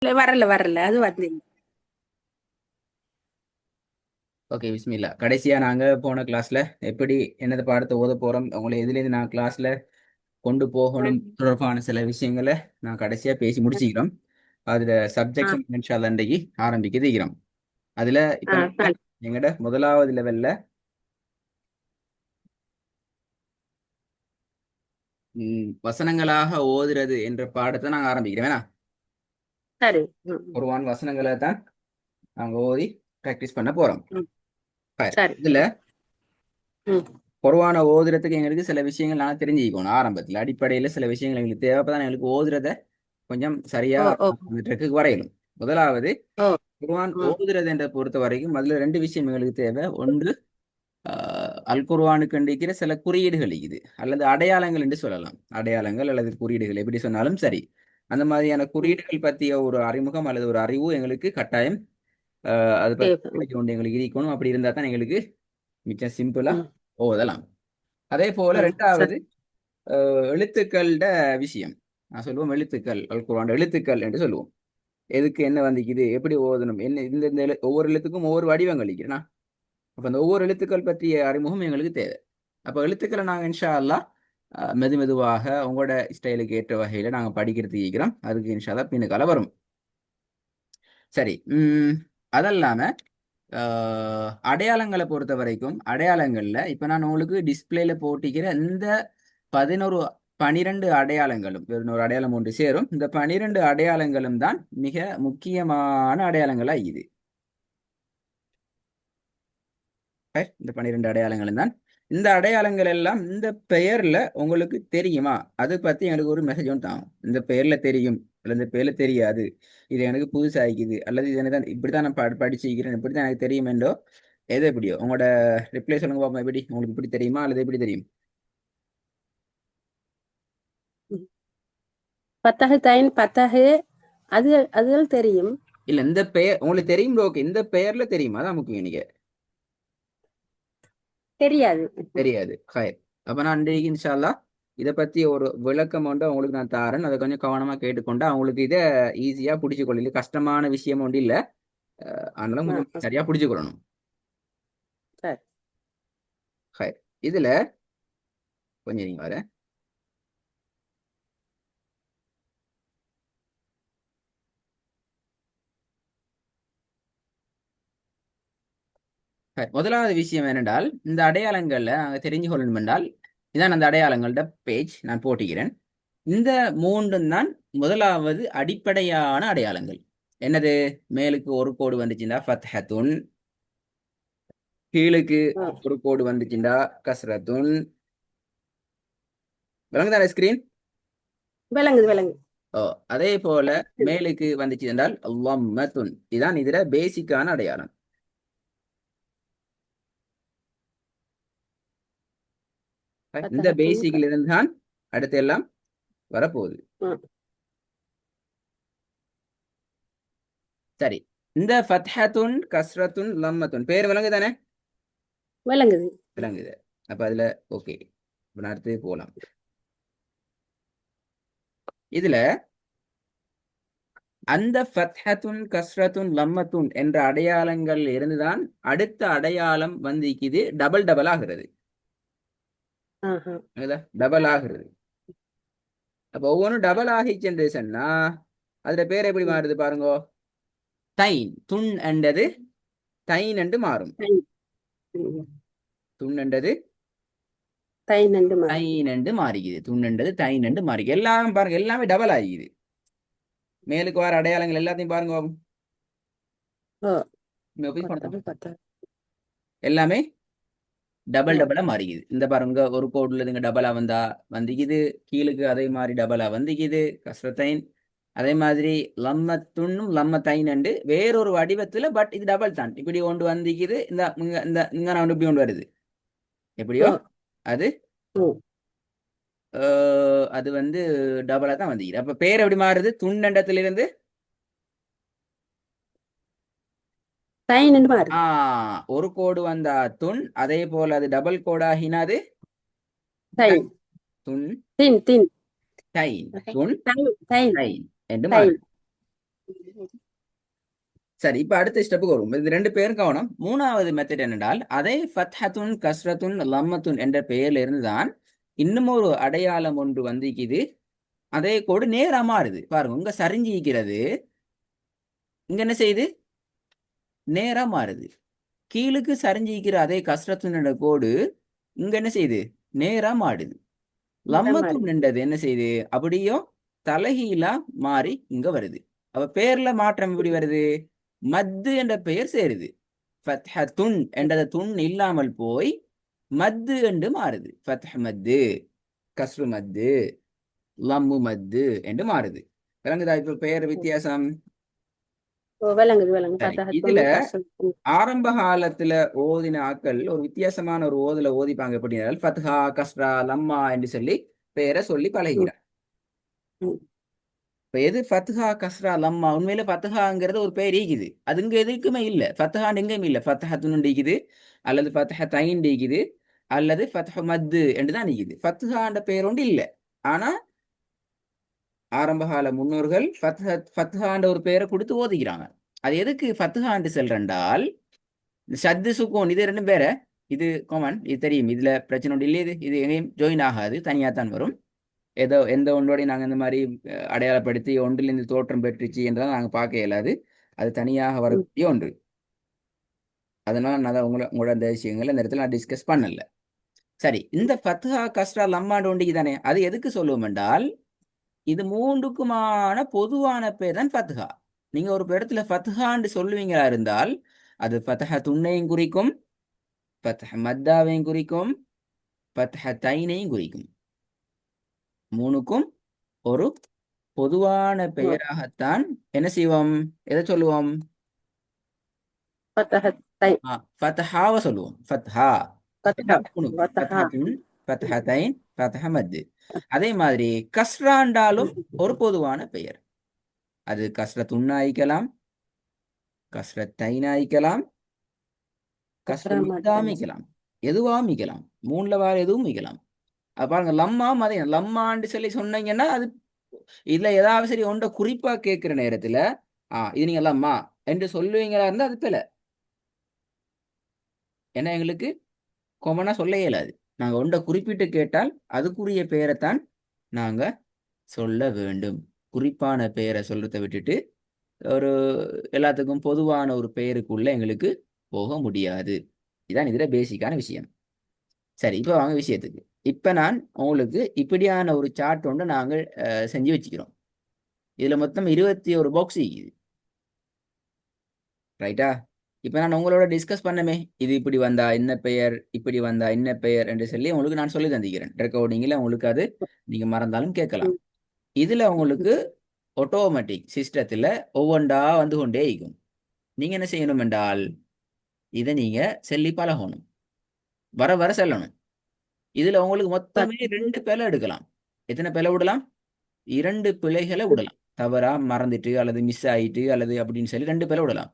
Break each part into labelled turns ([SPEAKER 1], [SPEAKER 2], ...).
[SPEAKER 1] இல்ல, வரல வரல அது வந்து.
[SPEAKER 2] ஓகே பிஸ்மில்லா. கடைசியா நாங்க போன கிளாஸ்ல எப்படி என்னது பாடத்தை ஓத போறோம், உங்களை எதுலேருந்து நான் கிளாஸ்ல கொண்டு போகணும் தொடர்பான சில விஷயங்களை நான் கடைசியா பேசி முடிச்சுக்கிறோம். அதுல
[SPEAKER 1] ஆ
[SPEAKER 2] சப்ஜெக்ட் இன்ஷால்லா இன்றைக்கு ஆரம்பிக்க இருக்கிறோம். அதுல இப்ப
[SPEAKER 1] ஆ
[SPEAKER 2] நாங்க
[SPEAKER 1] சரி.
[SPEAKER 2] எங்கட முதலாவது லெவல்ல வசனங்களாக ஓதுறது என்ற பாடத்தை நாங்க ஆரம்பிக்கிறோம். வேணா
[SPEAKER 1] சரி. ம்,
[SPEAKER 2] குர்ஆன் வசனங்களை தான் நாங்க ஓதி பிராக்டிஸ் பண்ண போறோம்.
[SPEAKER 1] ம்,
[SPEAKER 2] சரி.
[SPEAKER 1] சரி.
[SPEAKER 2] இதுல
[SPEAKER 1] ம்.
[SPEAKER 2] குர்ஆனை ஓதுறதுக்கு எங்களுக்கு சில விஷயங்கள் நான் தெரிஞ்சுக்கணும். ஆரம்பத்தில் அடிப்படையில் சில விஷயங்கள் எங்களுக்கு தேவைப்பதான் எங்களுக்கு ஓதுறத கொஞ்சம் சரியா
[SPEAKER 1] ஓ ஓ
[SPEAKER 2] அந்த ட்ரெக்குக்கு வரையணும். முதலாவது
[SPEAKER 1] ஓ.
[SPEAKER 2] குர்ஆன்
[SPEAKER 1] ம்.
[SPEAKER 2] ஓதுறது என்ற பொறுத்த வரைக்கும் அதுல ரெண்டு விஷயம் எங்களுக்கு தேவை. ஒன்று அல் குர்ஆனுக்கு இருக்கிற சில குறியீடுகள் இது அல்லது அடையாளங்கள் என்று சொல்லலாம். அடையாளங்கள் அல்லது குறியீடுகள் எப்படி சொன்னாலும் சரி. அந்த மாதிரியான
[SPEAKER 1] ம்.
[SPEAKER 2] குறியீடுகள் பற்றிய ஒரு அறிமுகம் அல்லது ஒரு அறிவு எங்களுக்கு கட்டாயம் அது
[SPEAKER 1] தேவை. ம்.
[SPEAKER 2] பற்றி ஒன்று எங்களுக்கு இருக்கணும். அப்படி இருந்தால் தான் எங்களுக்கு மிச்சம் சிம்பிளா
[SPEAKER 1] ம்.
[SPEAKER 2] ஓதலாம். அதே போல
[SPEAKER 1] ஆ
[SPEAKER 2] ரெண்டாவது
[SPEAKER 1] சரி.
[SPEAKER 2] எழுத்துக்களோட விஷயம். நான் சொல்லுவோம் எழுத்துக்கள் அல் குர்ஆன் எழுத்துக்கள் என்று சொல்லுவோம். எதுக்கு என்ன வந்திக்குது, எப்படி ஓதணும், என்ன இந்த ஒவ்வொரு எழுத்துக்கும் ஒவ்வொரு வடிவங்கள் இருக்கிறேன்னா அப்ப அந்த ஒவ்வொரு எழுத்துக்கள் பற்றிய அறிமுகம் எங்களுக்கு தேவை. அப்ப எழுத்துக்களை நாங்க இன்ஷா அல்லாஹ் மெது மெதுவாக உங்களோட ஸ்டைலுக்கு ஏற்ற வகையில நாங்க படிக்கிறதுக்கு இருக்கிறோம். அதுக்கு இன்ஷா அல்லாஹ் பின்னுக்கால வரும். சரி. அதல்லாம அடையாளங்களை பொறுத்த வரைக்கும் அடையாளங்கள்ல இப்ப நான் உங்களுக்கு டிஸ்பிளேல போட்டிக்கிற இந்த 11 12 அடையாளங்களும் ஒரு அடையாளம் ஒன்று சேரும். இந்த 12 அடையாளங்களும் தான் மிக முக்கியமான அடையாளங்களா இது. இந்த 12 அடையாளங்களும் தான். இந்த அடையாளங்கள் எல்லாம் இந்த பெயர்ல உங்களுக்கு தெரியுமா, அது பத்தி எனக்கு ஒரு மெசேஜ் ஒன்று தாங்க. இந்த பெயர்ல தெரியும் அல்லது இந்த பெயர்ல தெரியாது, இது எனக்கு புதுசாகிக்குது அல்லது இது எனக்கு தான் இப்படித்தான் நான் படிச்சிருக்கிறேன் இப்படித்தான் எனக்கு தெரியும் என்றோ எது எப்படியோ உங்களோட ரிப்ளை சொல்லுங்க பாப்போம். எப்படி உங்களுக்கு இப்படி தெரியுமா அல்லது எப்படி தெரியும்?
[SPEAKER 1] ம். பத்தகு தைன் பத்தகு அது அதுகள் தெரியும்.
[SPEAKER 2] இல்ல இந்த பெயர் உங்களுக்கு தெரியும். ஓகே, இந்த பெயர்ல தெரியுமா, அதான் முக்கியம். நீங்க
[SPEAKER 1] தெரியாது.
[SPEAKER 2] தெரியாது. ஹயர். அப்ப நான் இன்றைக்கு இன்ஷா அல்லாஹ் இதை பத்தி ஒரு விளக்கம் ஒன்று உங்களுக்கு நான் தாரேன். அதை கொஞ்சம் கவனமா கேட்டுக்கொண்டு அவங்களுக்கு இதை ஈஸியா பிடிச்சு கொள்ளல. கஷ்டமான விஷயம் ஒன்று இல்லை. ஆனாலும்
[SPEAKER 1] ஆ
[SPEAKER 2] கொஞ்சம்
[SPEAKER 1] ஆ,
[SPEAKER 2] சரியா பிடிச்சுக்கொள்ளணும்.
[SPEAKER 1] சரி.
[SPEAKER 2] ஹயர். இதுல கொஞ்சம் நீங்க வர முதலாவது விஷயம் என்னென்றால் இந்த அடையாளங்கள்ல நாங்கள் தெரிஞ்சு கொள்ளணும் என்றால் இதான் அந்த அடையாளங்களோட பேஜ் நான் போட்டுக்கிறேன். இந்த மூன்றும் தான் முதலாவது அடிப்படையான அடையாளங்கள். என்னது? மேலுக்கு ஒரு கோடு வந்துச்சுன்னா ஃபத்ஹத்துன், கீழுக்கு
[SPEAKER 1] ஆ,
[SPEAKER 2] ஒரு கோடு வந்துச்சுண்டா கஸ்ரத்துன். விளங்குதானே ஸ்கிரீன்?
[SPEAKER 1] விளங்குது விளங்குது.
[SPEAKER 2] ஓ. அதே போல மேலுக்கு வந்துச்சு என்றால் லம்மத்துன். இதான் இதுல பேசிக்கான அடையாளம். இந்த
[SPEAKER 1] பத்தகத்தும்
[SPEAKER 2] பேசிக்கில் இருந்து தான் அடுத்து எல்லாம் வரப்போகுது.
[SPEAKER 1] ஆ,
[SPEAKER 2] சரி. இந்த ஃபத்ஹத்துன் கஸ்ரத்துன் லம்மத்துன் பேர் விளங்குதானே?
[SPEAKER 1] விளங்குது.
[SPEAKER 2] விளங்குது. அப்ப அதுல ஓகே. இப்ப அடுத்து போலாம். இதுல அந்த ஃபத்ஹத்துன் கஸ்ரத்துன் லம்மத்துன் என்ற அடையாளங்கள் இருந்துதான் அடுத்த அடையாளம் வந்து டபுள் டபுள் ஆகிறது.
[SPEAKER 1] ஆஹா.
[SPEAKER 2] டபுள் ஆகிறது. அப்ப ஒவ்வொன்றும் டபுள் ஆகிச்சுன்னு சொன்னா அதுல பேர் எப்படி
[SPEAKER 1] ம்.
[SPEAKER 2] மாறுது பாருங்க. தைன் துன் என்றது தைன் என்று மாறும்.
[SPEAKER 1] தைன். ம்.
[SPEAKER 2] துன் என்றது
[SPEAKER 1] தைன் என்று மாறி.
[SPEAKER 2] தைன் என்று மாறிக்குது. துன் என்றது தைன் என்று மாறிக்குது. எல்லாம் பாருங்க, எல்லாமே டபுள் ஆகிக்குது. மேலுக்கு வர அடையாளங்கள் எல்லாத்தையும் பாருங்க.
[SPEAKER 1] ஓ.
[SPEAKER 2] இங்க போய்
[SPEAKER 1] பத்தகு
[SPEAKER 2] பண்ணலாம்.
[SPEAKER 1] பத்தகு.
[SPEAKER 2] எல்லாமே டபுள்
[SPEAKER 1] ஓ.
[SPEAKER 2] டபுளா மாறிக்குது. இந்த பாருங்க ஒரு கோடுல இதுங்க டபுளா வந்தா வந்திக்குது, கீழுக்கு அதே மாதிரி டபுளா வந்திக்குது கஸ்ரத்தைன். அதே மாதிரி லம்மத்துன்னும் லம்மத்தைன் என்று வேறொரு வடிவத்துல, பட் இது டபுள் தான். இப்படி ஒன்று வந்திக்குது, இந்த இந்த இங்க நான் இப்படி ஒன்று வருது. எப்படியோ
[SPEAKER 1] ஓ.
[SPEAKER 2] அது
[SPEAKER 1] ஓ.
[SPEAKER 2] அது வந்து டபுளா தான் வந்திக்குது. அப்ப பேர் எப்படி மாறுது? துண்ணண்டத்துல இருந்து
[SPEAKER 1] தைன் என்று மாறுது.
[SPEAKER 2] ஒரு கோடு வந்தா துன், அதே போல அது டபுள் கோடாகினாது
[SPEAKER 1] தைன்.
[SPEAKER 2] துன்
[SPEAKER 1] தின் தின்.
[SPEAKER 2] தைன். துன்
[SPEAKER 1] தைன் தைன்
[SPEAKER 2] தைன் என்று
[SPEAKER 1] தைன்.
[SPEAKER 2] மாறுது. சரி, இப்ப அடுத்த ஸ்டெப்புக்கு வரும். இது ரெண்டு பேரும் கவனம். மூணாவது மெத்தட் என்னென்றால் அதே ஃபத்ஹத்துன் கஸ்ரத்துன் லம்மத்துன் என்ற பெயர்ல இருந்து தான் இன்னும் ஒரு அடையாளம் ஒன்று வந்திக்குது. அதே கோடு நேரா மாறுது. பாருங்க, உங்க சரிஞ்சிக்கிறது இங்க என்ன செய்யுது? நேரா மாறுது. கீழுக்கு சரிஞ்சிக்கிற அதே கஸ்ரத்துன் கோடு இங்க என்ன செய்யுது? நேரா மாறுது. லம்மத்துன் என்றது என்ன செய்யுது? அப்படியோ தலைகீழா மாறி இங்க வருது. அப்ப பேர்ல மாற்றம் எப்படி வருது? மத்து என்ற பெயர் சேருது. ஃபத்ஹத்துன் என்றது துன் இல்லாமல் போய் மத்து என்று மாறுது. ஃபத்ஹ் மத்து, கஸ்ரு மத்து, லம்மு மத்து என்று மாறுது. விளங்குதா இப்ப பெயர் வித்தியாசம்?
[SPEAKER 1] விளங்குது.
[SPEAKER 2] சரி, இதுல ஆரம்ப காலத்துல ஓதின ஆக்கள் ஒரு வித்தியாசமான ஒரு ஓதுல ஓதிப்பாங்க. எப்படினால் ஃபத்ஹா கஸ்ரா லம்மா என்று சொல்லி பெயரை சொல்லி பழகிறார். இப்ப எது ஃபத்ஹா கஸ்ரா லம்மா? உண்மையில ஃபத்ஹாங்கிறது ஒரு பெயர் ஈக்குது. அது இங்க எதுக்குமே இல்ல. ஃபத்ஹான் எங்கேயும் இல்ல. ஃபத்ஹத்துன் ஈக்குது, அல்லது ஃபத்ஹ தைன் ஈக்குது, அல்லது ஃபத்ஹ மத்து என்று தான் ஈக்குது. ஃபத்ஹான்ற பெயர் ஒன்று இல்ல. ஆனா ஆரம்பகால முன்னோர்கள் ஃபத்ஹான்ற ஒரு பெயரை கொடுத்து ஓதிக்கிறாங்க. அது எதுக்கு ஃபத்ஹான்னு செல்றண்டால் ஷத்து சுக்கூன் இது ரெண்டும் பேர, இது காமன், இது தெரியும். இதுல பிரச்சனை ஒன்று இல்லை. இது எங்கேயும் ஜாயின் ஆகாது, தனியா தான் வரும். ஏதோ எந்த ஒன்றோடையும் நாங்கள் இந்த மாதிரி அடையாளப்படுத்தி ஒன்றிலிருந்து தோற்றம் பெற்றுச்சு என்றால் நாங்கள் பார்க்க இயலாது. அது தனியாக வரக்கூடிய ஒன்று. அதனால நான் உங்களோட அந்த விஷயங்களை இந்த இடத்துல நான் டிஸ்கஸ் பண்ணல. சரி, இந்த ஃபத்ஹா கஸ்ரா லம்மாண்டு ஒன்றிக்கு தானே, அது எதுக்கு சொல்லுவோம் என்றால் இது மூன்றுக்குமான பொதுவான பேர் தான் ஃபத்ஹா. நீங்க ஒரு இடத்துல ஃபத்ஹான்னு சொல்லுவீங்களா இருந்தால் அது ஃபத்ஹ துண்ணையும் குறிக்கும், ஃபத்ஹ மத்தாவையும் குறிக்கும், ஃபத்ஹ தைனையும் குறிக்கும். மூணுக்கும் ஒரு பொதுவான பெயராகத்தான் என்ன செய்வோம்? எதை சொல்லுவோம்? ஃபத்ஹாவை சொல்லுவோம். ஃபத்ஹா, ஃபத்ஹத்துன், ஃபத்ஹதைன், ஃபத்ஹ மத்து. அதே மாதிரி கஸ்ராண்டாலும் ஒரு பொதுவான பெயர். அது கஸ்ரத்துன் ஆயிக்கலாம், கஸ்ரத்தைன் ஆயிக்கலாம், கஸ்ர மிக்கலாம், எதுவாக மிக்கலாம். மூணுல வேற எதுவும் மிக்கலாம். பாருங்க, லம்மா அதே லம்மான்னு சொல்லி சொன்னீங்கன்னா அது இதுல ஏதாவது சரி ஒன்றை குறிப்பா கேட்கிற நேரத்துல இது நீங்க லம்மா என்று சொல்லுவீங்களா இருந்தா அது பிழை. ஏன்னா எங்களுக்கு கொமனா சொல்ல இயலாது. நாங்க ஒன்றை குறிப்பிட்டு கேட்டால் அதுக்குரிய பெயரைத்தான் நாங்க சொல்ல வேண்டும். குறிப்பான பெயரை சொல்றதை விட்டுட்டு ஒரு எல்லாத்துக்கும் பொதுவான ஒரு பெயருக்குள்ள எங்களுக்கு போக முடியாது. இதான் இதுல பேசிக்கான விஷயம். சரி, இப்போ வாங்க விஷயத்துக்கு. இப்ப நான் உங்களுக்கு இப்படியான ஒரு சார்ட் ஒன்று நாங்கள் செஞ்சு வச்சுக்கிறோம். இதுல மொத்தம் 21 பாக்ஸ் இருக்குது. ரைட்டா? இப்ப நான் உங்களோட டிஸ்கஸ் பண்ணமே, இது இப்படி வந்தா என்ன பெயர், இப்படி வந்தா என்ன பெயர் என்று சொல்லி உங்களுக்கு நான் சொல்லி தந்திக்கிறேன். ரெக்கார்டிங்ல உங்களுக்கு அது நீங்க மறந்தாலும் கேட்கலாம். இதுல உங்களுக்கு ஆட்டோமேட்டிக் சிஸ்டத்துல ஒவ்வொன்றா வந்து கொண்டே இருக்கும். நீங்க என்ன செய்யணும் என்றால் இதை நீங்க சொல்லி பழகணும், வர வர செல்லணும். இதுல உங்களுக்கு மொத்தமே 2 பிழை எடுக்கலாம். எத்தனை பிழை விடலாம்? 2 பிழைகளை விடலாம். தவறா மறந்துட்டு அல்லது மிஸ் ஆயிட்டு அல்லது அப்படின்னு சொல்லி 2 பிழை விடலாம்.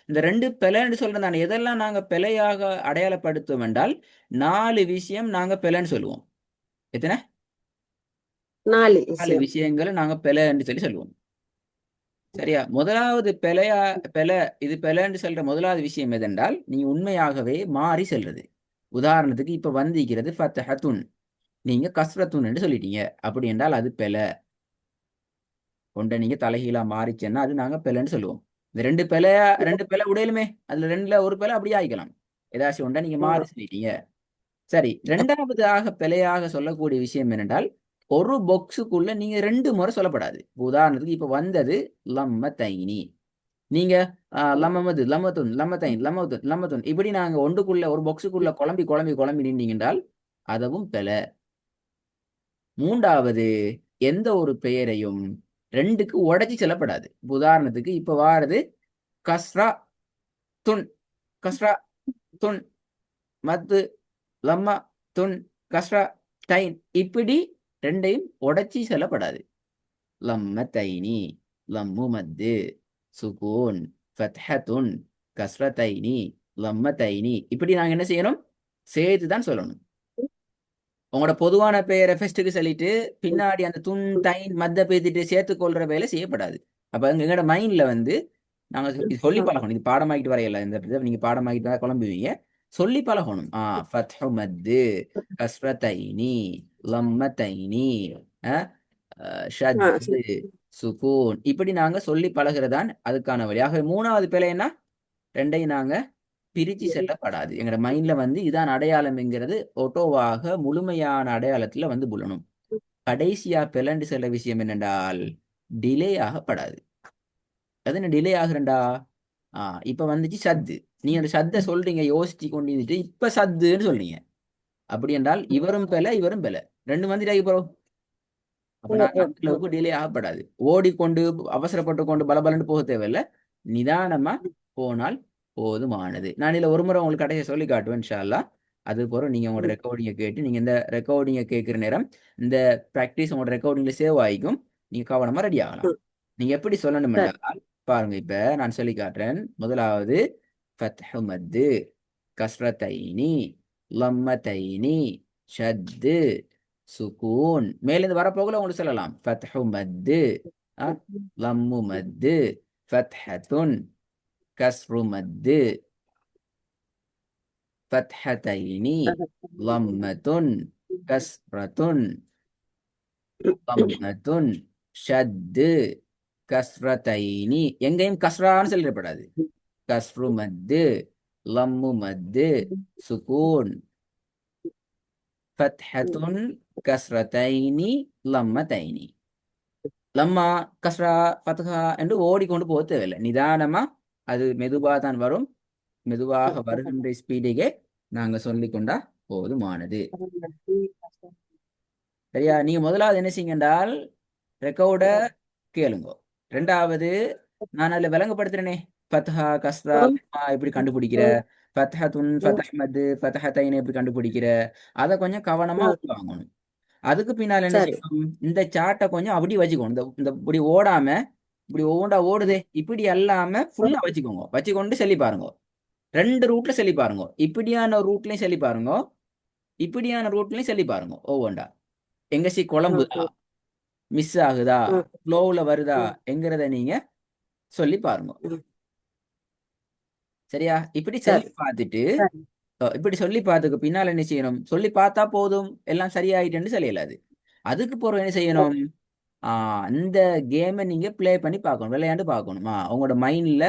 [SPEAKER 2] இந்த 2 பிழைன்னு சொல்றேன் நான். எதெல்லாம் நாங்க பிழையாக அடையாளப்படுத்துவோம் என்றால் 4 விஷயம் நாங்க பிழைன்னு சொல்லுவோம். எத்தனை? 4 விஷயங்களை நாங்க பிழைன்னு சொல்லி சொல்லுவோம். சரியா? முதலாவது பிழை இது பிழைன்னு சொல்ற முதலாவது விஷயம் எதென்றால் நீங்க உண்மையாகவே மாறி செல்றது. உதாரணத்துக்கு இப்ப வந்திருக்கிறது ஃபத்ஹத்துன், நீங்க கஸ்ரத்துன் என்று சொல்லிட்டீங்க. அப்படி என்றால் அது பிழை. ஒன்றை நீங்க தலைகீழா மாறிச்சேன்னா அது நாங்க பிழைன்னு சொல்லுவோம். இந்த 2 பிழை உடையலுமே அதுல 2ல ஒரு பிழை அப்படியே ஆகிக்கலாம். ஏதாச்சும் ஒன்றை நீங்க மாறி சொல்லிட்டீங்க. சரி, 2வது பிழையாக சொல்லக்கூடிய விஷயம் என்னென்றால் ஒரு பாக்ஸுக்குள்ள நீங்க 2 முறை சொல்லப்படாது. உதாரணத்துக்கு இப்ப வந்தது லம்ம தைனி, நீங்க லம்மது லம்மத்துன் லம்மத்தைன் லம்மத்துன் லம்மத்துன் இப்படி நாங்க ஒன்றுக்குள்ள ஒரு பாக்ஸுக்குள்ள குழம்பி நின்றீங்கன்றால் அதுவும் பிழை. 3வது, எந்த ஒரு பெயரையும் 2க்கு உடைச்சி செல்லப்படாது. உதாரணத்துக்கு இப்ப வாரது கஸ்ரா துன், கஸ்ரா துன் மத்து லம்மா துன் கஸ்ரா தைன் இப்படி 2ஐயும் உடைச்சி செல்லப்படாது. லம்ம தைனி, லம்மு மத்து, சுகூன், ஃபத்ஹத்துன், கஸ்ரத்தைனி, லம்ம தைனி இப்படி நாங்க என்ன செய்யணும்? சேர்த்து தான் சொல்லணும். உங்களோட பொதுவான பெயரை ஃபர்ஸ்ட்டுக்கு சொல்லிட்டு பின்னாடி அந்த துன் தைன் மத்த பேத்திட்டு சேர்த்து கொள்ற வேலை செய்யப்படாது. அப்போ எங்களோட மைண்ட்ல வந்து நாங்கள் இது சொல்லி
[SPEAKER 1] ஆ
[SPEAKER 2] பழகணும். இது பாடமாக்கிட்டு வரையல, இந்த இதை நீங்க பாடமாக்கிட்டு தான் குழம்புவீங்க. சொல்லி பழகணும். ஃபத்ஹு மத்து, கஸ்ரத்தைனி, லம்மத்தைனி, ஷத்து,
[SPEAKER 1] சரி
[SPEAKER 2] சுகூன், இப்படி நாங்க சொல்லி பழகிறதான் அதுக்கான வழி. ஆகவே மூணாவது பிழை என்ன? ரெண்டையும் நாங்க பிரிச்சு செல்லப்படாது. எங்களோட மைண்ட்ல வந்து இதான் அடையாளம்ங்கிறது ஒட்டோவாக முழுமையான அடையாளத்துல வந்து புல்லணும். கடைசியா பிளண்டு செல்ல விஷயம் என்னென்றால் டிலே ஆகப்படாது. அது என்ன டிலே ஆகுறேன்டா? இப்ப வந்துச்சு சத்து. நீ அந்த சத்தை சொல்றீங்க யோசிச்சு கொண்டு இருந்துட்டு இப்ப சத்துன்னு சொல்றீங்க. அப்படி என்றால் இவரும் பெல இவரும் பெல ரெண்டு வந்துட்டு போறோம். அப்ப
[SPEAKER 1] ஓ
[SPEAKER 2] நான்
[SPEAKER 1] ஓ
[SPEAKER 2] அந்த
[SPEAKER 1] ஓ
[SPEAKER 2] அளவுக்கு டிலே ஆகப்படாது. ஓடிக்கொண்டு அவசரப்பட்டு கொண்டு பலபலன்னு போக தேவையில்லை. நிதானமா போனால் போதுமானது. நான் இதுல ஒரு முறை உங்களுக்கு கடைசியை சொல்லி காட்டுவேன் இன்ஷா அல்லாஹ். அது போற நீங்க உங்களோட ரெக்கார்டிங்கை கேட்டு நீங்க இந்த ரெக்கார்டிங்கை கேட்கிற நேரம் இந்த ப்ராக்டிஸ் உங்களோட ரெக்கார்டிங்ல சேவ் ஆகிக்கும். நீங்க கவனமா ரெடி ஆகலாம். நீங்க எப்படி சொல்லணும்
[SPEAKER 1] சரி
[SPEAKER 2] என்றால் பாருங்க, இப்ப நான் சொல்லி காட்டுறேன். முதலாவது ஃபத்ஹு மத்து, கஸ்ரத்தைனி, லம்மத்தைனி, ஷத்து, சுகூன். மேலிருந்து வரப்போகல உங்களுக்கு சொல்லலாம். ஃபத்ஹு மத்து, லம்மு மத்து, ஃபத்ஹத்துன், கஸ்ரு மத்து, ஃபத்ஹத்தைனி, லம்மத்துன், கஸ்ரத்துன், லம்மத்துன், ஷத்து, கஸ்ரத்தைனி. எங்கேயும் கஸ்ரான்னு சொல்லிடப்படாது. கஸ்ரு மத்து, லம்மு மத்து, சுகூன், ஃபத்ஹத்துன், கஸ்ரத்தைனி, லம்மத்தைனி. லம்மா, கஸ்ரா, ஃபத்ஹா என்று ஓடிக்கொண்டு போக தேவையில்லை. நிதானமா அது மெதுவாக தான் வரும். மெதுவாக வருகின்ற ஸ்பீடிಗೆ நாங்க சொல்லிக்கொண்டா போதுமானது. சரியா? நீங்க முதலாவது என்ன செய்யுங்க என்றால் ரெக்கார்ட கேளுங்க. ரெண்டாவது நான் அதில் விளங்கப்படுத்துறேனே, ஃபத்ஹா, கஸ்ரா, லம்மா எப்படி கண்டுபிடிக்கிற, ஃபத்ஹத்துன், ஃபத்ஹமது, ஃபத்ஹத்தைன் எப்படி கண்டுபிடிக்கிற, அதை கொஞ்சம் கவனமா உள்வாங்கணும். அதுக்கு பின்னால் என்ன
[SPEAKER 1] சரி
[SPEAKER 2] செய்யணும்? இந்த சார்ட்டை கொஞ்சம் அப்படி வச்சுக்கணும். இந்த இந்த இப்படி ஓடாம இப்படி ஒவ்வொன்றா ஓடுதே இப்படி அல்லாம ஃபுல்லா வச்சுக்கோங்க. வச்சுக்கொண்டு சொல்லி பாருங்க. ரெண்டு ரூட்ல சொல்லி பாருங்க. இப்படியான ரூட்லயும் சொல்லி பாருங்க, இப்படியான ரூட்லயும் சொல்லி பாருங்க. ஒவ்வொன்றா எங்கசி குழம்புதா, மிஸ் ஆகுதா, ஃப்ளோவில் வருதா என்கிறத நீங்க சொல்லி பாருங்க. சரியா? இப்படி சொல்லி
[SPEAKER 1] சரி
[SPEAKER 2] பார்த்துட்டு
[SPEAKER 1] சரி
[SPEAKER 2] இப்படி சொல்லி பார்த்ததுக்கு பின்னால் என்ன செய்யணும்? சொல்லி பார்த்தா போதும் எல்லாம் சரியாயிட்டுன்னு சொல்லலாது. அதுக்கு பிறகு என்ன செய்யணும்? இந்த கேமை நீங்க ப்ளே பண்ணி பார்க்கணும், விளையாண்டு பார்க்கணும். உங்களோட மைண்ட்ல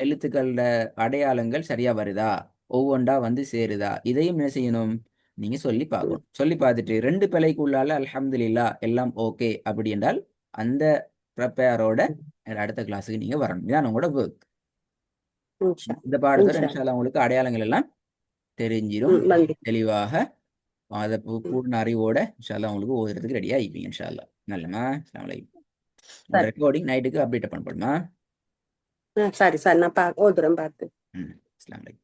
[SPEAKER 2] எழுத்துக்களோட அடையாளங்கள் சரியா வருதா, ஒவ்வொன்றா வந்து சேருதா, இதையும் என்ன செய்யணும்? நீங்க சொல்லி பார்க்கணும். சொல்லி பார்த்துட்டு ரெண்டு பிழைக்குள்ளால அல்ஹம்துலில்லாஹ் எல்லாம் ஓகே அப்படி என்றால் அந்த ப்ரிப்பேரோட அடுத்த கிளாஸுக்கு நீங்க வரணும். இதான் உங்களோட ஒர்க். இந்த பாடத்தோட
[SPEAKER 1] இன்ஷா
[SPEAKER 2] இன்ஷா அல்லாஹ் உங்களுக்கு அடையாளங்கள் எல்லாம் தெரிஞ்சிடும்.
[SPEAKER 1] வந்து
[SPEAKER 2] தெளிவாக அதை பூர்ண அறிவோட இன்ஷா அல்லாஹ் உங்களுக்கு ஓதுறதுக்கு ரெடியா இருப்பீங்க இன்ஷா அல்லாஹ். நல்லமா. அஸ்ஸலாமு அலைக்கும். உங்களோட
[SPEAKER 1] சரி
[SPEAKER 2] ரெக்கார்டிங் நைட்டுக்கு அப்டேட் பண்ணப்படுமா?
[SPEAKER 1] சரி சரி நான் ஓதுறேன் பார்த்து
[SPEAKER 2] ம். அஸ்ஸலாமு அலைக்கும்.